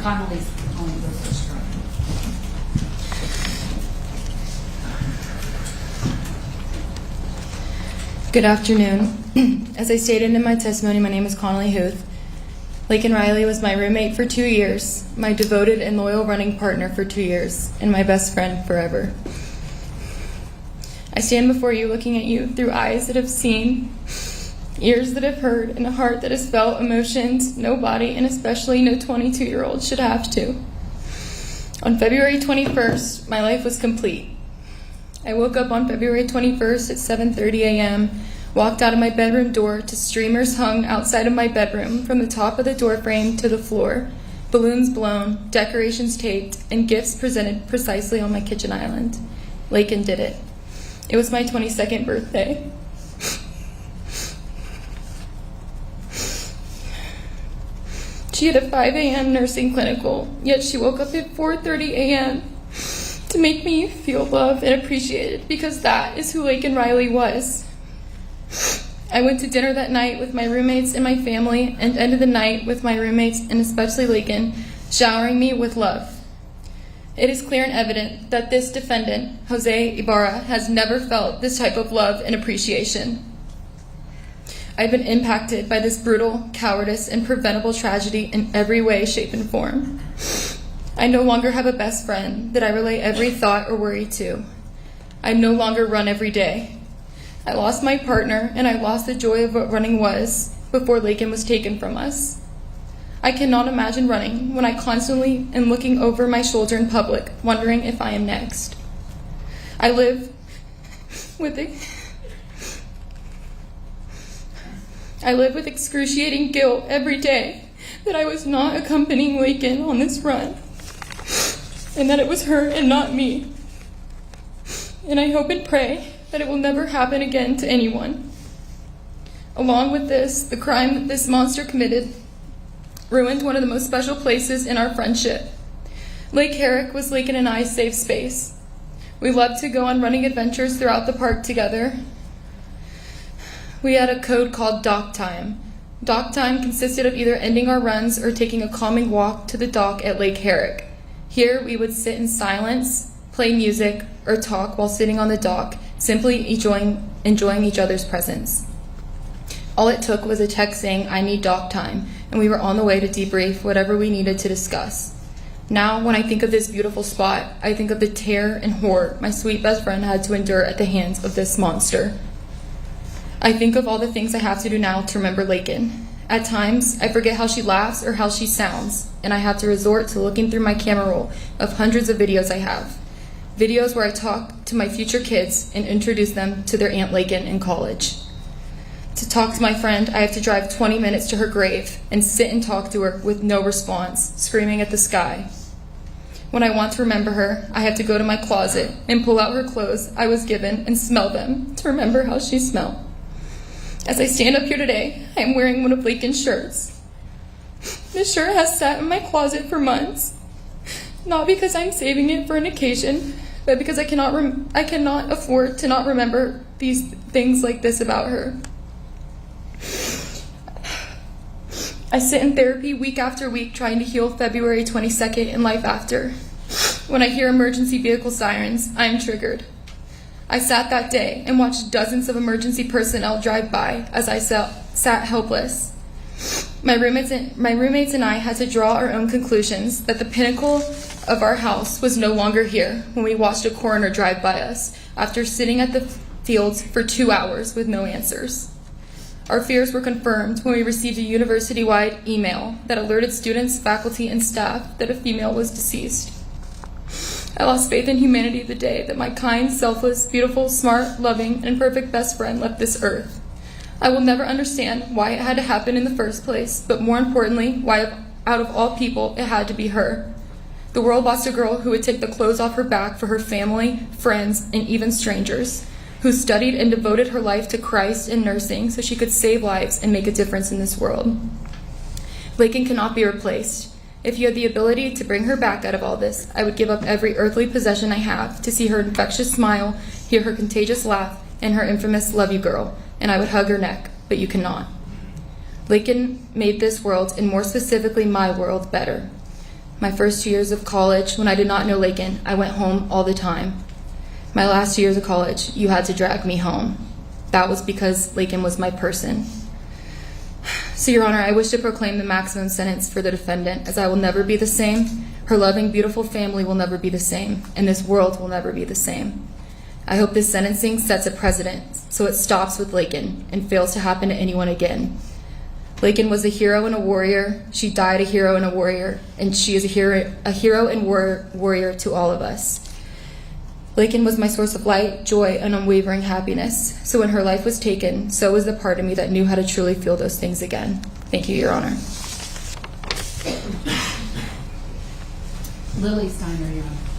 Connolly Huth. Good afternoon. As I stated in my testimony, my name is Connolly Huth. Laken Riley was my roommate for 2 years, my devoted and loyal running partner for 2 years, and my best friend forever. I stand before you looking at you through eyes that have seen, ears that have heard, and a heart that has felt emotions no body, and especially no 22-year-old, should have to. On February 21st, my life was complete. I woke up on February 21st at 7:30 a.m., walked out of my bedroom door to streamers hung outside of my bedroom from the top of the door frame to the floor, balloons blown, decorations taped, and gifts presented precisely on my kitchen island. Laken did it. It was my 22nd birthday. She had a 5 a.m. nursing clinical, yet she woke up at 4:30 a.m. to make me feel loved and appreciated, because that is who Laken Riley was. I went to dinner that night with my roommates and my family, and ended the night with my roommates, and especially Laken, showering me with love. It is clear and evident that this defendant, Jose Ibarra, has never felt this type of love and appreciation. I've been impacted by this brutal cowardice and preventable tragedy in every way, shape, and form. I no longer have a best friend that I relay every thought or worry to. I no longer run every day. I lost my partner, and I lost the joy of what running was before Laken was taken from us. I cannot imagine running when I constantly am looking over my shoulder in public, wondering if I am next. I live with excruciating guilt every day that I was not accompanying Laken on this run, and that it was her and not me. And I hope and pray that it will never happen again to anyone. Along with this, the crime that this monster committed ruined one of the most special places in our friendship. Lake Herrick was Laken and I's safe space. We loved to go on running adventures throughout the park together. We had a code called dock time. Dock time consisted of either ending our runs or taking a calming walk to the dock at Lake Herrick. Here we would sit in silence, play music, or talk while sitting on the dock, simply enjoying each other's presence. All it took was a text saying, "I need dock time," and we were on the way to debrief whatever we needed to discuss. Now, when I think of this beautiful spot, I think of the terror and horror my sweet best friend had to endure at the hands of this monster. I think of all the things I have to do now to remember Laken. At times, I forget how she laughs or how she sounds, and I have to resort to looking through my camera roll of hundreds of videos I have. Videos where I talk to my future kids and introduce them to their Aunt Laken in college. To talk to my friend, I have to drive 20 minutes to her grave and sit and talk to her with no response, screaming at the sky. When I want to remember her, I have to go to my closet and pull out her clothes I was given and smell them to remember how she smelled. As I stand up here today, I am wearing one of Laken's shirts. This shirt has sat in my closet for months, not because I'm saving it for an occasion, but because I cannot afford to not remember these things like this about her. I sit in therapy week after week trying to heal February 22nd and life after. When I hear emergency vehicle sirens, I am triggered. I sat that day and watched dozens of emergency personnel drive by as I sat helpless. My roommates and I had to draw our own conclusions that the pinnacle of our house was no longer here when we watched a coroner drive by us after sitting at the fields for 2 hours with no answers. Our fears were confirmed when we received a university-wide email that alerted students, faculty, and staff that a female was deceased. I lost faith in humanity the day that my kind, selfless, beautiful, smart, loving, and perfect best friend left this earth. I will never understand why it had to happen in the first place, but more importantly, why out of all people it had to be her. The world lost a girl who would take the clothes off her back for her family, friends, and even strangers, who studied and devoted her life to Christ and nursing so she could save lives and make a difference in this world. Laken cannot be replaced. If you had the ability to bring her back out of all this, I would give up every earthly possession I have to see her infectious smile, hear her contagious laugh, and her infamous "love you, girl," and I would hug her neck, but you cannot. Laken made this world, and more specifically my world, better. My first 2 years of college, when I did not know Laken, I went home all the time. My last 2 years of college, you had to drag me home. That was because Laken was my person. So, Your Honor, I wish to proclaim the maximum sentence for the defendant, as I will never be the same, her loving, beautiful family will never be the same, and this world will never be the same. I hope this sentencing sets a precedent, so it stops with Laken and fails to happen to anyone again. Laken was a hero and a warrior. She died a hero and a warrior, and she is a hero and warrior to all of us. Laken was my source of light, joy, and unwavering happiness. So when her life was taken, so was the part of me that knew how to truly feel those things again. Thank you, Your Honor. Lily Steiner, Your Honor.